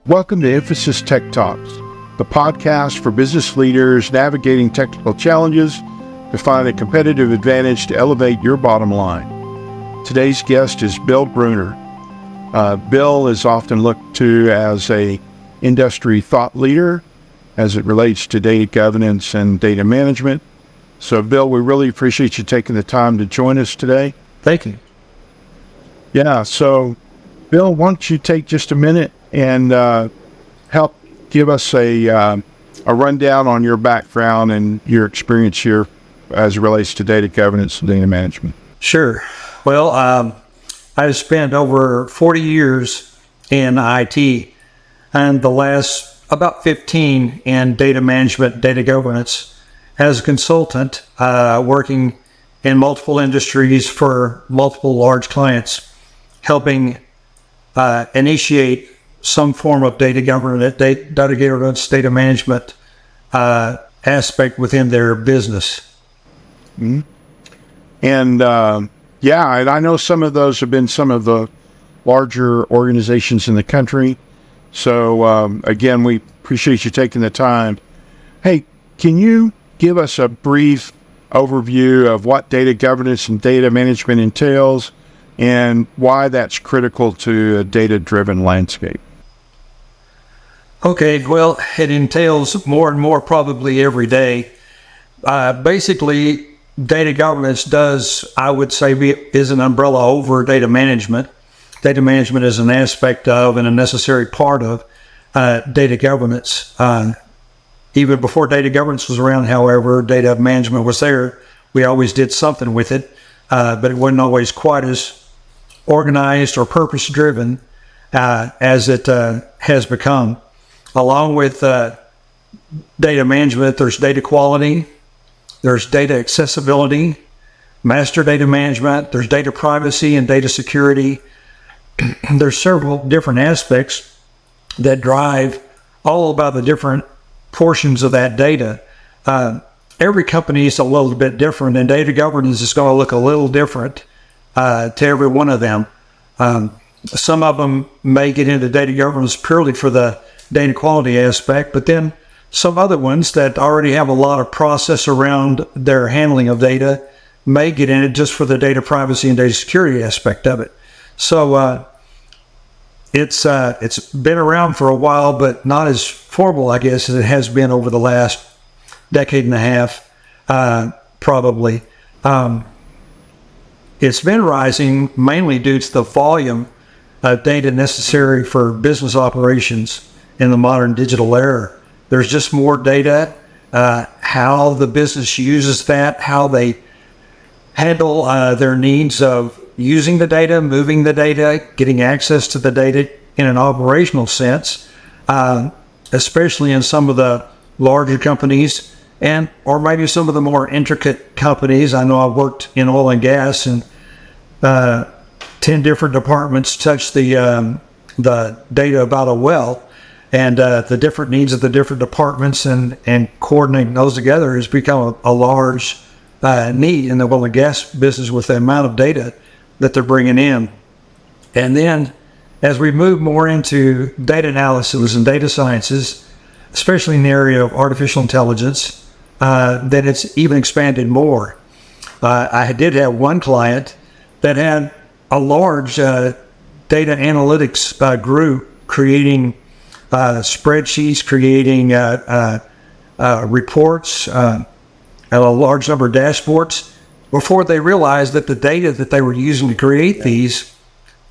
Welcome to Emphasis Tech Talks, the podcast for business leaders navigating technical challenges to find a competitive advantage to elevate your bottom line. Today's guest is Bill Bruner. Bill is often looked to as an industry thought leader as it relates to data governance and data management. So, Bill, we really appreciate you taking the time to join us today. Thank you. Yeah, so, Bill, why don't you take just a minute and help give us a rundown on your background and your experience here as it relates to data governance and data management. Sure. Well, I've spent over 40 years in IT and the last about 15 in data management, data governance as a consultant, working in multiple industries for multiple large clients, helping initiate some form of data governance, data management aspect within their business. Mm-hmm. And and I know some of those have been some of the larger organizations in the country. So again, we appreciate you taking the time. Hey, can you give us a brief overview of what data governance and data management entails and why that's critical to a data-driven landscape? Okay, well, it entails more and more probably every day. Basically, data governance does, I would say, is an umbrella over data management. Data management is an aspect of and a necessary part of data governance. Even before data governance was around, however, data management was there. We always did something with it, but it wasn't always quite as organized or purpose-driven as it has become. Along with data management, there's data quality, there's data accessibility, master data management, there's data privacy and data security. There's several different aspects that drive all about the different portions of that data. Every company is a little bit different, and data governance is going to look a little different to every one of them. Some of them may get into data governance purely for the data quality aspect, but then some other ones that already have a lot of process around their handling of data may get in it just for the data privacy and data security aspect of it. So it's been around for a while, but not as formal, I guess, as it has been over the last decade and a half, probably. It's been rising mainly due to the volume of data necessary for business operations in the modern digital era. There's just more data, how the business uses that, how they handle their needs of using the data, moving the data, getting access to the data in an operational sense, especially in some of the larger companies or maybe some of the more intricate companies. I know I've worked in oil and gas, and 10 different departments touch the data about a well. And the different needs of the different departments and coordinating those together has become a large need in the oil and gas business with the amount of data that they're bringing in. And then as we move more into data analysis and data sciences, especially in the area of artificial intelligence, then it's even expanded more. I did have one client that had a large data analytics group creating spreadsheets, creating reports, and a large number of dashboards before they realized that the data that they were using to create these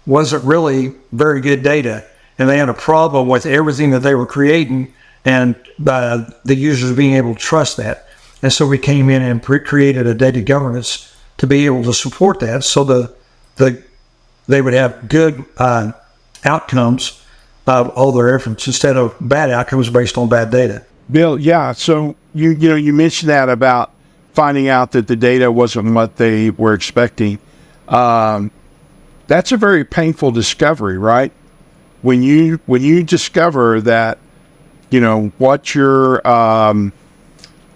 wasn't really very good data. And they had a problem with everything that they were creating and the users being able to trust that. And so we came in and created a data governance to be able to support that so they would have good outcomes of all their efforts instead of bad outcomes based on bad data. Bill, yeah. So you mentioned that about finding out that the data wasn't what they were expecting. That's a very painful discovery, right? When you discover that, what your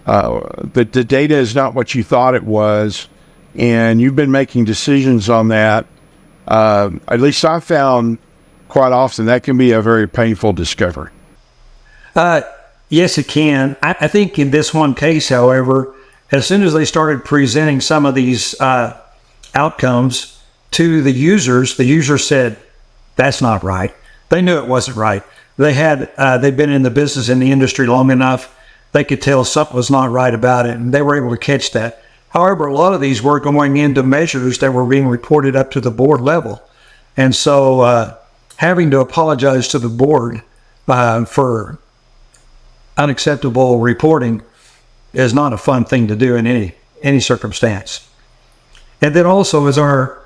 the data is not what you thought it was, and you've been making decisions on that. At least I found quite often that can be a very painful discovery. Yes, it can. I think in this one case, however, as soon as they started presenting some of these outcomes to the users said, that's not right. They knew it wasn't right. They'd been in the business, in the industry long enough, they could tell something was not right about it, and they were able to catch that. However, a lot of these were going into measures that were being reported up to the board level. And so having to apologize to the board for unacceptable reporting is not a fun thing to do in any circumstance. And then also, as our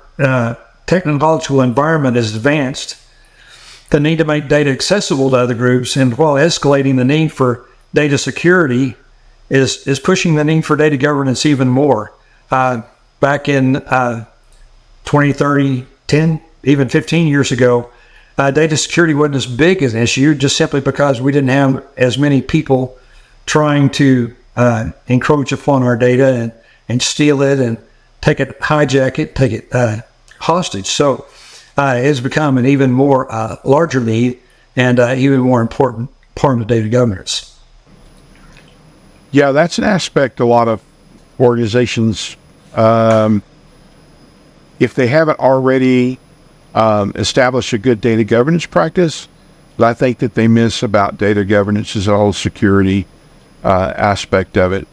technological environment is advanced, the need to make data accessible to other groups, and while escalating the need for data security, is pushing the need for data governance even more. Back in 20, 30, 10, even 15 years ago, data security wasn't as big as an issue, just simply because we didn't have as many people trying to encroach upon our data and steal it and hijack it, take it hostage. So it's become an even more larger need and even more important part of data governance. Yeah, that's an aspect a lot of organizations, if they haven't already established a good data governance practice, I think that they miss about data governance as a whole security aspect of it.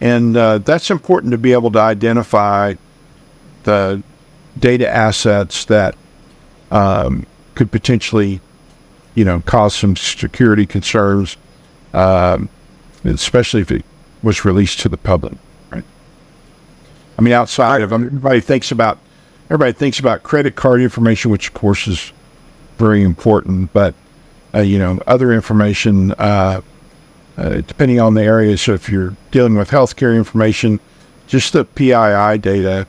And that's important to be able to identify the data assets that could potentially, cause some security concerns, especially if it was released to the public, right? I mean, outside of everybody thinks about credit card information, which of course is very important, but other information, depending on the area. So if you're dealing with healthcare information, just the PII data,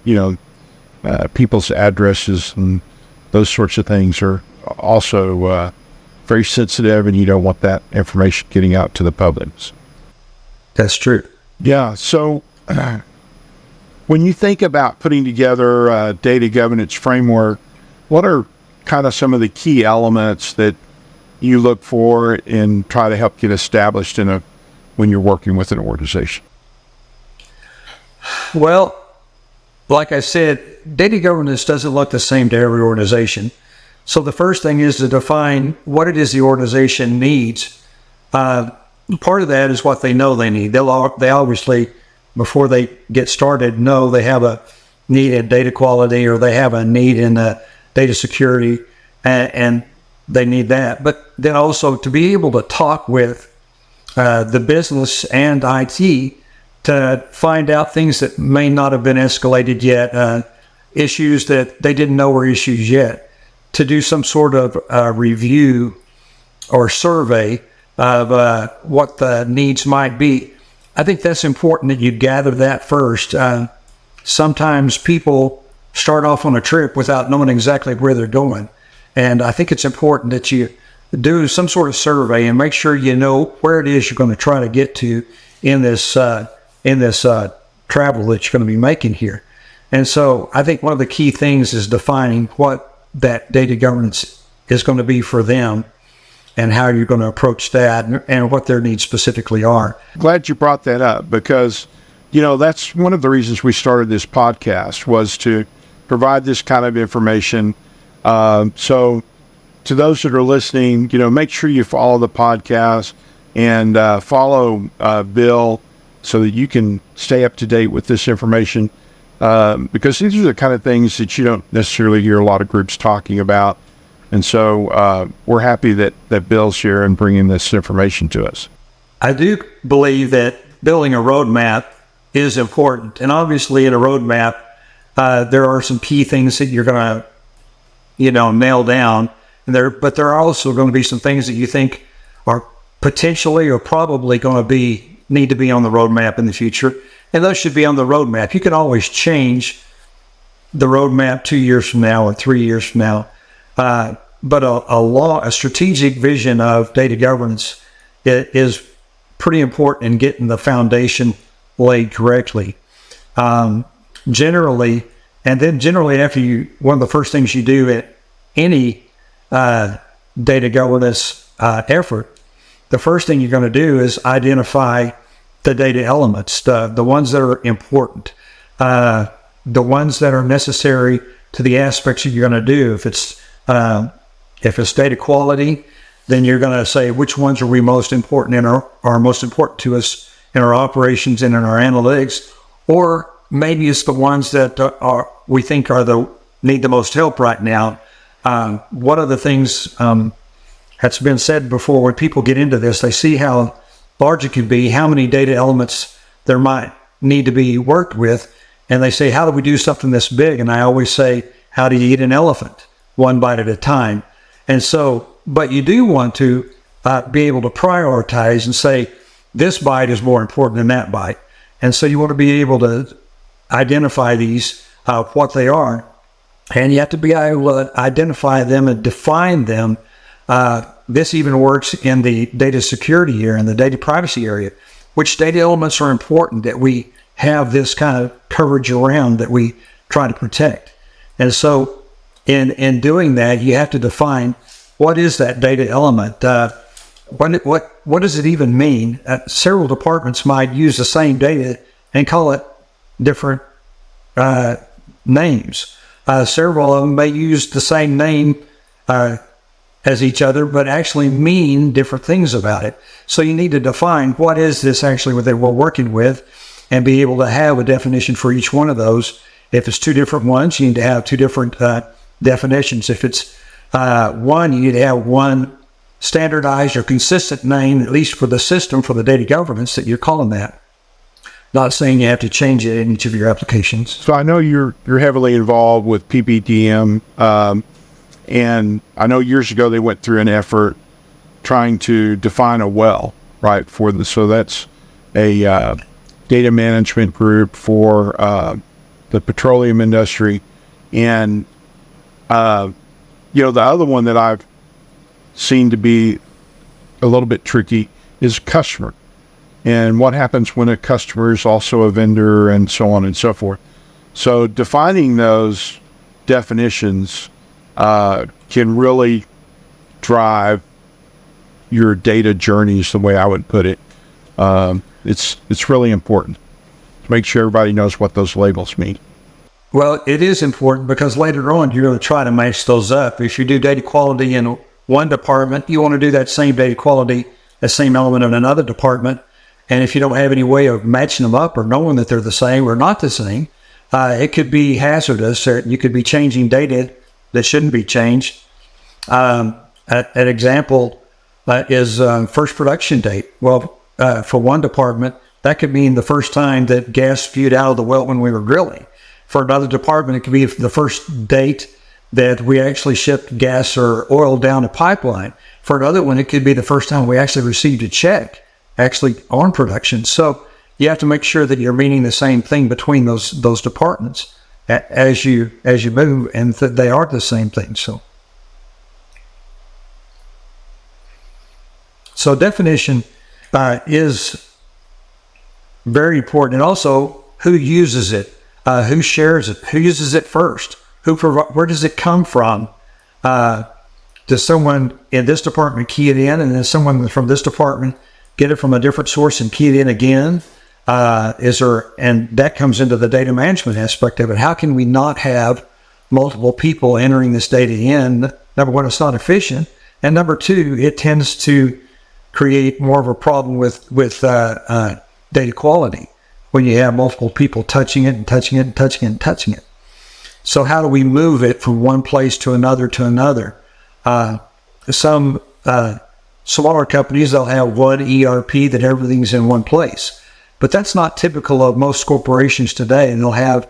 people's addresses and those sorts of things are also very sensitive, and you don't want that information getting out to the public. That's true. Yeah. So when you think about putting together a data governance framework, what are kind of some of the key elements that you look for and try to help get established when you're working with an organization? Well, like I said, data governance doesn't look the same to every organization. So the first thing is to define what it is the organization needs. Part of that is what they know they need. They obviously, before they get started, know they have a need in data quality, or they have a need in data security, and they need that. But then also to be able to talk with the business and IT to find out things that may not have been escalated yet, issues that they didn't know were issues yet, to do some sort of review or survey of what the needs might be. I think that's important that you gather that first. Sometimes people start off on a trip without knowing exactly where they're going. And I think it's important that you do some sort of survey and make sure you know where it is you're going to try to get to in this travel that you're going to be making here. And so I think one of the key things is defining what that data governance is going to be for them, and how you're going to approach that, and what their needs specifically are. Glad you brought that up, because, that's one of the reasons we started this podcast, was to provide this kind of information. So to those that are listening, make sure you follow the podcast and follow Bill, so that you can stay up to date with this information, because these are the kind of things that you don't necessarily hear a lot of groups talking about. And so we're happy that Bill's here and bringing this information to us. I do believe that building a roadmap is important. And obviously in a roadmap, there are some key things that you're going to, nail down. But there are also going to be some things that you think are potentially or probably going to need to be on the roadmap in the future. And those should be on the roadmap. You can always change the roadmap 2 years from now or 3 years from now. But a strategic vision of data governance is pretty important in getting the foundation laid correctly. Generally after one of the first things you do at any data governance effort, the first thing you're going to do is identify the data elements, the ones that are important, the ones that are necessary to the aspects that you're going to do. If it's data quality, then you're going to say which ones are we most important in are most important to us in our operations and in our analytics, or maybe it's the ones that we think need the most help right now. One of the things that's been said before, when people get into this, they see how large it can be, how many data elements there might need to be worked with, and they say, how do we do something this big? And I always say, how do you eat an elephant? One bite at a time. And so, but you do want to be able to prioritize and say, this bite is more important than that bite. And so you want to be able to identify these, what they are, and you have to be able to identify them and define them. This even works in the data security area and the data privacy area. Which data elements are important that we have this kind of coverage around that we try to protect? And so in doing that, you have to define what is that data element. What does it even mean? Several departments might use the same data and call it different names. Several of them may use the same name as each other, but actually mean different things about it. So you need to define what is this actually that we're working with, and be able to have a definition for each one of those. If it's two different ones, you need to have two different definitions. If it's one, you need to have one standardized or consistent name, at least for the system, for the data governance that you're calling that. Not saying you have to change it in each of your applications. So I know you're heavily involved with PPDM, and I know years ago they went through an effort trying to define a well, right? So that's a data management group for the petroleum industry, and the other one that I've seen to be a little bit tricky is customer, and what happens when a customer is also a vendor, and so on and so forth. So defining those definitions can really drive your data journeys, the way I would put it. It's really important to make sure everybody knows what those labels mean. Well, it is important because later on you're going to try to match those up. If you do data quality in one department, you want to do that same data quality, that same element in another department. And if you don't have any way of matching them up or knowing that they're the same or not the same, it could be hazardous. Or you could be changing data that shouldn't be changed. An example is first production date. Well, for one department, that could mean the first time that gas spewed out of the well when we were drilling. For another department, it could be the first date that we actually shipped gas or oil down a pipeline. For another one, it could be the first time we actually received a check, actually on production. So you have to make sure that you're meaning the same thing between those departments as you move, and that they are the same thing. So definition is very important, and also who uses it, who shares it, who uses it first, where does it come from? Does someone in this department key it in, and then someone from this department get it from a different source and key it in again? And that comes into the data management aspect of it. How can we not have multiple people entering this data in? Number one, it's not efficient, and number two, it tends to create more of a problem with data quality when you have multiple people touching it and touching it and touching it and touching it. So how do we move it from one place to another to another? Some smaller companies, they'll have one ERP that everything's in one place. But that's not typical of most corporations today, and they'll have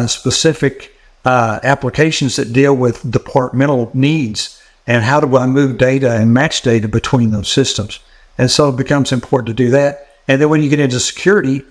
specific applications that deal with departmental needs, and how do I move data and match data between those systems. And so it becomes important to do that. And then when you get into security,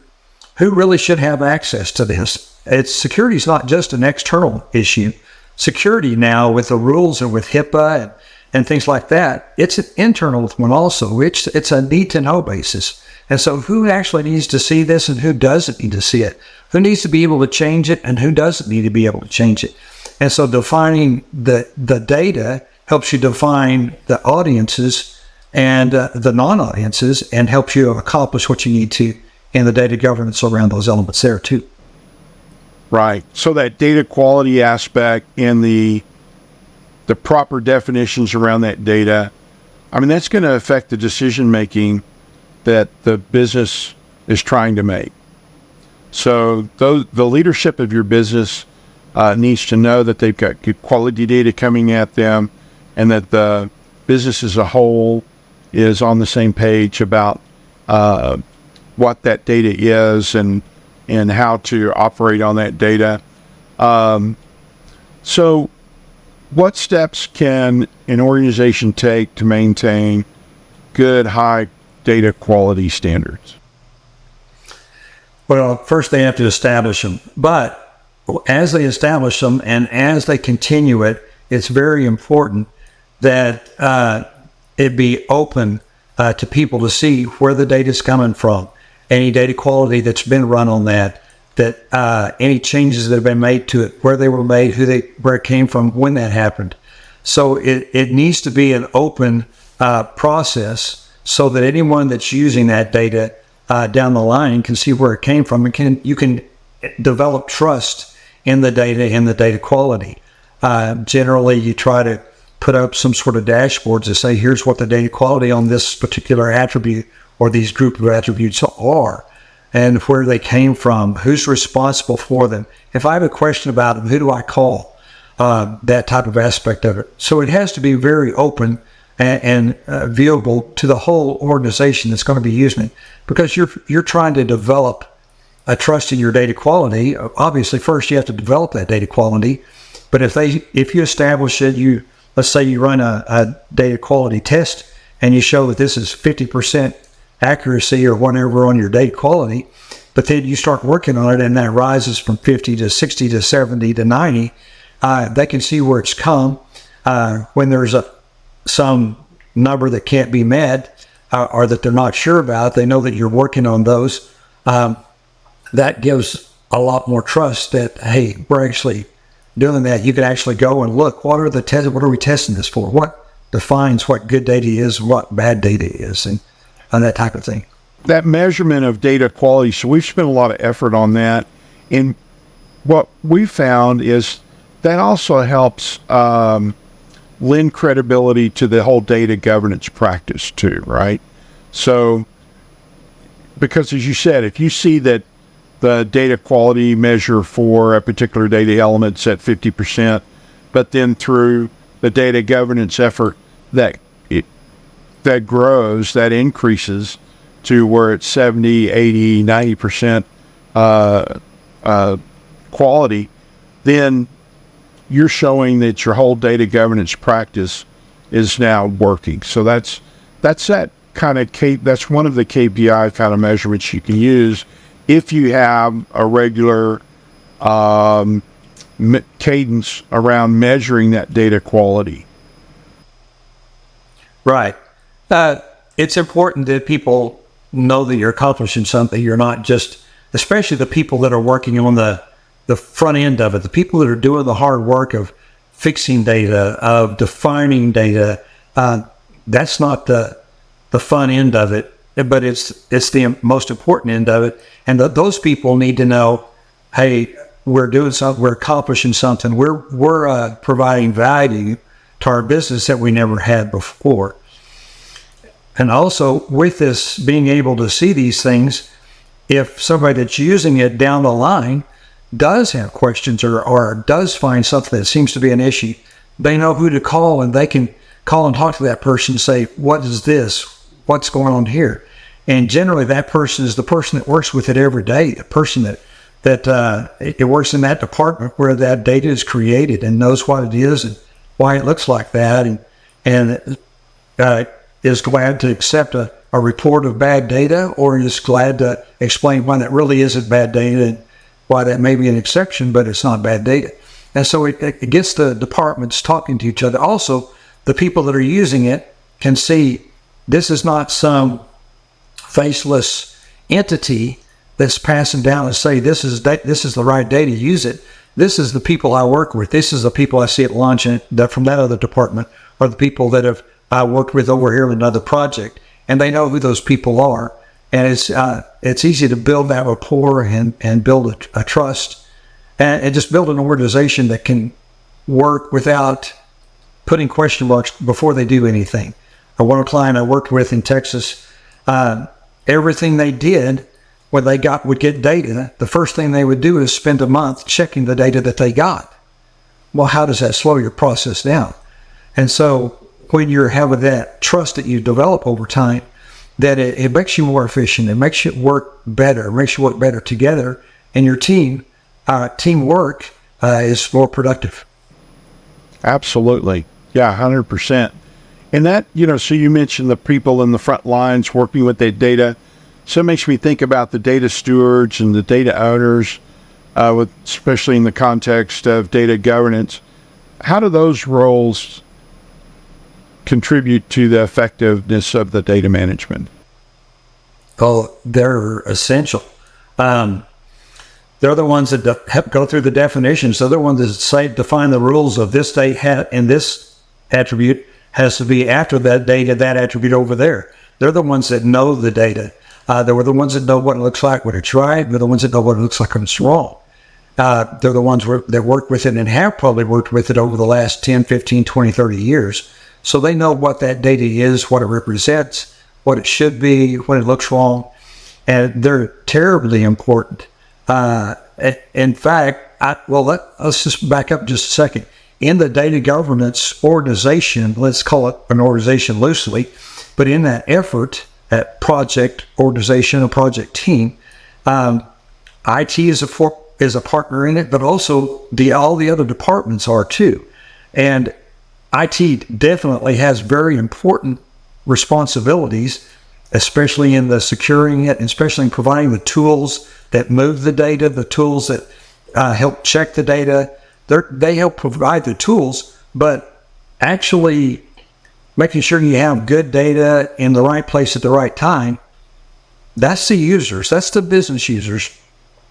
who really should have access to this? Security is not just an external issue. Security now, with the rules and with HIPAA and things like that, it's an internal one also. It's a need-to-know basis. And so who actually needs to see this and who doesn't need to see it? Who needs to be able to change it and who doesn't need to be able to change it? And so defining the data, helps you define the audiences and the non-audiences, and helps you accomplish what you need to in the data governance around those elements there too. Right. So that data quality aspect and the proper definitions around that data, I mean, that's going to affect the decision making that the business is trying to make. So the leadership of your business needs to know that they've got good quality data coming at them, and that the business as a whole is on the same page about what that data is and how to operate on that data. So what steps can an organization take to maintain good, high data quality standards? Well, first they have to establish them. But as they establish them and as they continue it, it's very important that it be open to people to see where the data is coming from, any data quality that's been run on that any changes that have been made to it, where they were made, where it came from, when that happened. So it needs to be an open process so that anyone that's using that data down the line can see where it came from, and you can develop trust in the data and the data quality. Generally, you try to put up some sort of dashboards to say, here's what the data quality on this particular attribute or these group of attributes are, and where they came from, who's responsible for them. If I have a question about them, who do I call? That type of aspect of it. So it has to be very open and viewable to the whole organization that's going to be using it, because you're trying to develop a trust in your data quality. Obviously, first you have to develop that data quality, but if you establish it, let's say you run a data quality test and you show that this is 50% accuracy or whatever on your data quality, but then you start working on it and that rises from 50 to 60 to 70 to 90, they can see where it's come. When there's some number that can't be met or that they're not sure about, they know that you're working on those. That gives a lot more trust that, hey, we're actually doing that. You can actually go and look, what are we testing this for? What defines what good data is, what bad data is, and that type of thing. That measurement of data quality, so we've spent a lot of effort on that. And what we found is that also helps lend credibility to the whole data governance practice too, right? So, because as you said, if you see that the data quality measure for a particular data element's at 50%, but then through the data governance effort that grows, that increases to where it's 70, 80, 90% quality, then you're showing that your whole data governance practice is now working. So that's that kind of that's one of the KPI kind of measurements you can use if you have a regular cadence around measuring that data quality. Right. It's important that people know that you're accomplishing something. You're not just, especially the people that are working on the front end of it, the people that are doing the hard work of fixing data, of defining data. That's not the fun end of it, but it's the most important end of it. And those people need to know, hey, we're doing something, we're accomplishing something, we're providing value to our business that we never had before. And also, with this being able to see these things, if somebody that's using it down the line does have questions or does find something that seems to be an issue, they know who to call, and they can call and talk to that person and say, what is this? What's going on here? And generally, that person is the person that works with it every day, the person that it works in that department where that data is created and knows what it is and why it looks like that, and is glad to accept a report of bad data, or is glad to explain why that really isn't bad data and why that may be an exception, but it's not bad data. And so it gets the departments talking to each other. Also, the people that are using it can see this is not some faceless entity that's passing down and say, this is the right data, use it. This is the people I work with. This is the people I see at lunch from that other department, are the people that have worked with over here in another project, and they know who those people are. And it's easy to build that rapport and build a trust and just build an organization that can work without putting question marks before they do anything. One client I worked with in Texas, everything they did when they would get data, the first thing they would do is spend a month checking the data that they got. Well, how does that slow your process down? And so when you're having that trust that you develop over time, that it makes you more efficient, it makes you work better, it makes you work better together, and your teamwork is more productive. Absolutely. Yeah, 100%. And that, so you mentioned the people in the front lines working with that data. So it makes me think about the data stewards and the data owners, especially in the context of data governance. How do those roles contribute to the effectiveness of the data management? Oh, they're essential. They're the ones that help go through the definitions. They're the ones that define the rules of this data and this attribute has to be after that data, that attribute over there. They're the ones that know the data. They're the ones that know what it looks like when it's right. They're the ones that know what it looks like when it's wrong. They're the ones that work with it and have probably worked with it over the last 10, 15, 20, 30 years. So they know what that data is, what it represents, what it should be, when it looks wrong. And they're terribly important. In fact, let's just back up just a second. In the data governance organization, let's call it an organization loosely, but in that effort, that project organization, a project team, IT is a partner in it, but also all the other departments are too. And IT definitely has very important responsibilities, especially in the securing it, and especially in providing the tools that move the data, the tools that help check the data. They help provide the tools, but actually making sure you have good data in the right place at the right time, that's the users, that's the business users.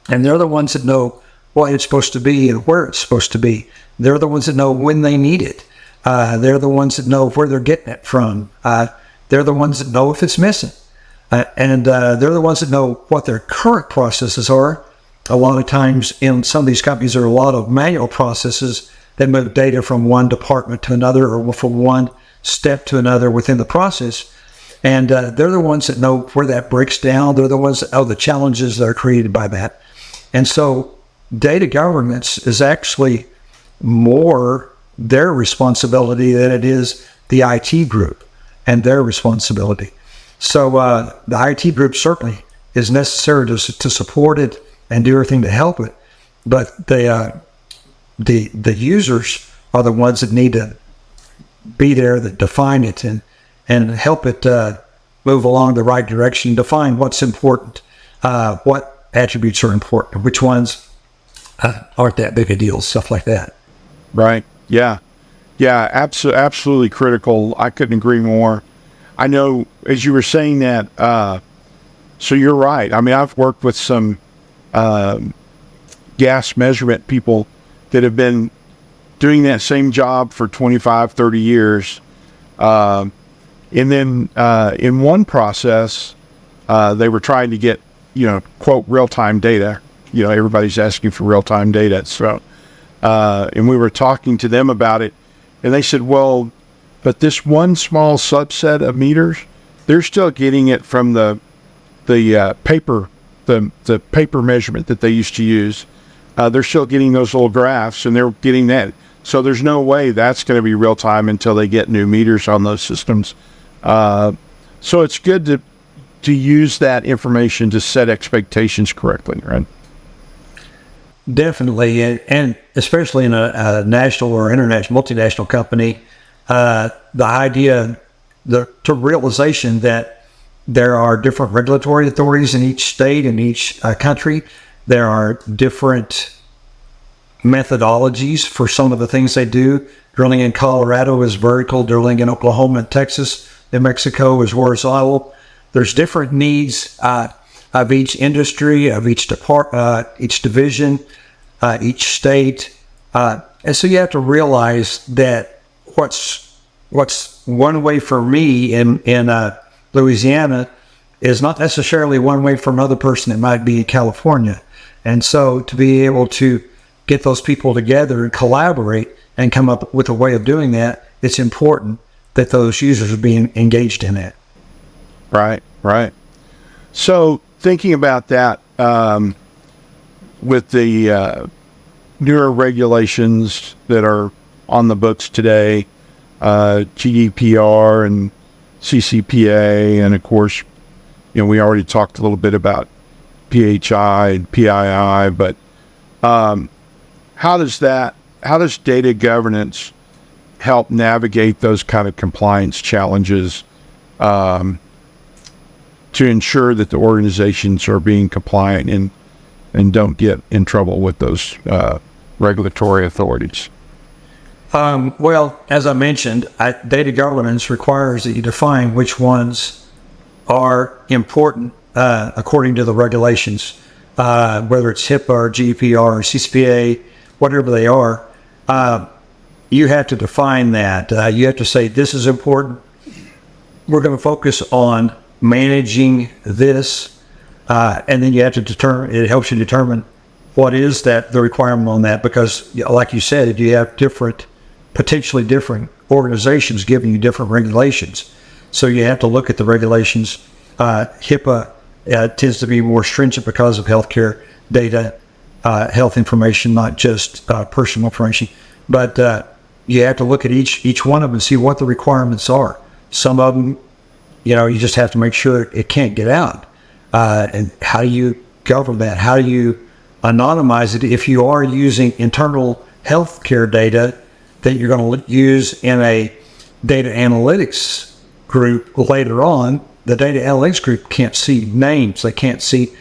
And they're the ones that know what it's supposed to be and where it's supposed to be. They're the ones that know when they need it. They're the ones that know where they're getting it from. They're the ones that know if it's missing. And they're the ones that know what their current processes are. A lot of times in some of these companies, there are a lot of manual processes that move data from one department to another or from one step to another within the process. And they're the ones that know where that breaks down. They're the ones that know the challenges that are created by that. And so data governance is actually more their responsibility than it is the IT group and their responsibility. So the IT group certainly is necessary to support it and do everything to help it. But the users are the ones that need to be there, that define it and help it move along the right direction, define what's important, what attributes are important, which ones aren't that big a deal, stuff like that. Right. Yeah. Yeah, absolutely critical. I couldn't agree more. I know, as you were saying that, so you're right. I mean, I've worked with some gas measurement people that have been doing that same job for 25, 30 years. And then in one process, they were trying to get, quote, real-time data. Everybody's asking for real-time data. So, and we were talking to them about it, and they said, well, but this one small subset of meters, they're still getting it from the paper, the paper measurement that they used to use. They're still getting those little graphs, and they're getting that. So there's no way that's going to be real time until they get new meters on those systems. So it's good to use that information to set expectations correctly, right? Definitely, and especially in a national or international, multinational company, the idea, the realization that there are different regulatory authorities in each state, in each country. There are different methodologies for some of the things they do. Drilling in Colorado is vertical. Drilling in Oklahoma and Texas and Mexico is horizontal. There's different needs of each industry, of each each division, each state. And so you have to realize that what's what's one way for me in Louisiana is not necessarily one way for another person that might be in California. And so to be able to get those people together and collaborate and come up with a way of doing that, it's important that those users are being engaged in that. Right. So thinking about that, with the newer regulations that are on the books today, GDPR and CCPA, and of course, we already talked a little bit about PHI and PII, but how does data governance help navigate those kind of compliance challenges to ensure that the organizations are being compliant and don't get in trouble with those regulatory authorities? Well, as I mentioned, data governance requires that you define which ones are important according to the regulations, whether it's HIPAA or GDPR or CCPA, whatever they are. You have to define that. You have to say, this is important. We're going to focus on managing this. And then you have to determine, it helps you determine what is the requirement on that, because like you said, if you have potentially different organizations giving you different regulations. So you have to look at the regulations. HIPAA tends to be more stringent because of healthcare data, health information, not just personal information. But you have to look at each one of them and see what the requirements are. Some of them, you just have to make sure it can't get out. And how do you govern that? How do you anonymize it if you are using internal healthcare data that you're going to use in a data analytics group later on? The data analytics group can't see names. They can't see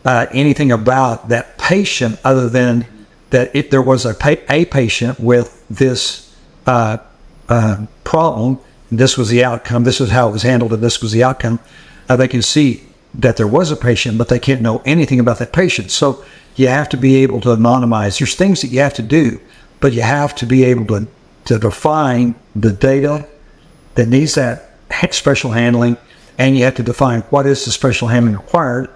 anything about that patient other than that if there was a patient with this problem, this was the outcome, this is how it was handled, and this was the outcome. They can see that there was a patient, but they can't know anything about that patient. So you have to be able to anonymize. There's things that you have to do, but you have to be able to define the data that needs that special handling, and you have to define what is the special handling required.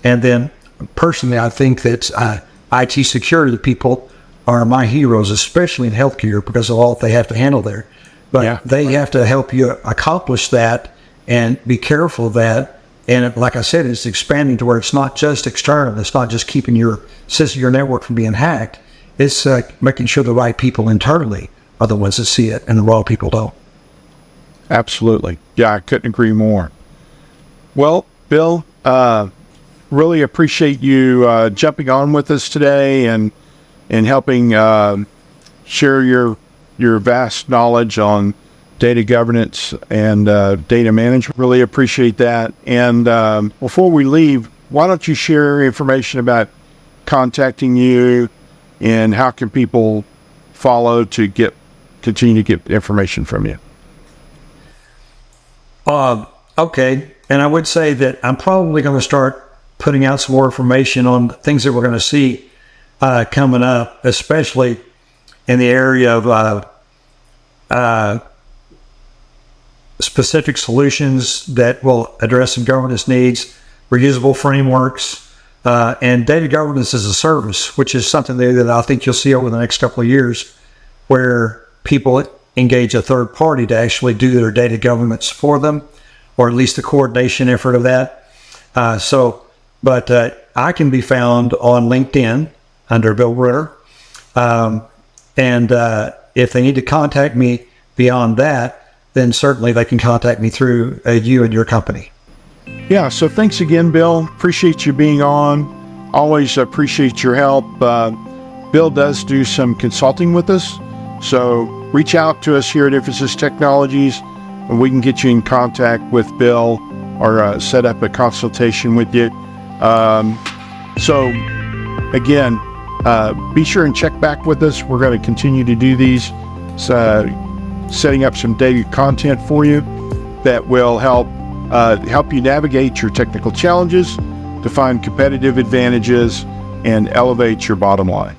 And then personally, I think that IT security people are my heroes, especially in healthcare, because of all they have to handle there. But they have to help you accomplish that and be careful of that. And like I said, it's expanding to where it's not just external. It's not just keeping your system, your network from being hacked. It's making sure the right people internally are the ones that see it and the wrong people don't. Absolutely. Yeah, I couldn't agree more. Well, Bill, really appreciate you jumping on with us today and helping share your vast knowledge on data governance and data management. Really appreciate that. And before we leave, why don't you share information about contacting you and how can people follow to continue to get information from you? Okay. And I would say that I'm probably going to start putting out some more information on things that we're going to see coming up, especially in the area of specific solutions that will address some governance needs, reusable frameworks, and data governance as a service, which is something that I think you'll see over the next couple of years, where people engage a third party to actually do their data governance for them, or at least the coordination effort of that. But I can be found on LinkedIn under Bill Bruner. And if they need to contact me beyond that, then certainly they can contact me through you and your company. Yeah, so thanks again, Bill. Appreciate you being on. Always appreciate your help. Bill does do some consulting with us, so reach out to us here at Emphasis Technologies, and we can get you in contact with Bill or set up a consultation with you. So again, be sure and check back with us. We're going to continue to do these, setting up some data content for you that will help you navigate your technical challenges, define competitive advantages, and elevate your bottom line.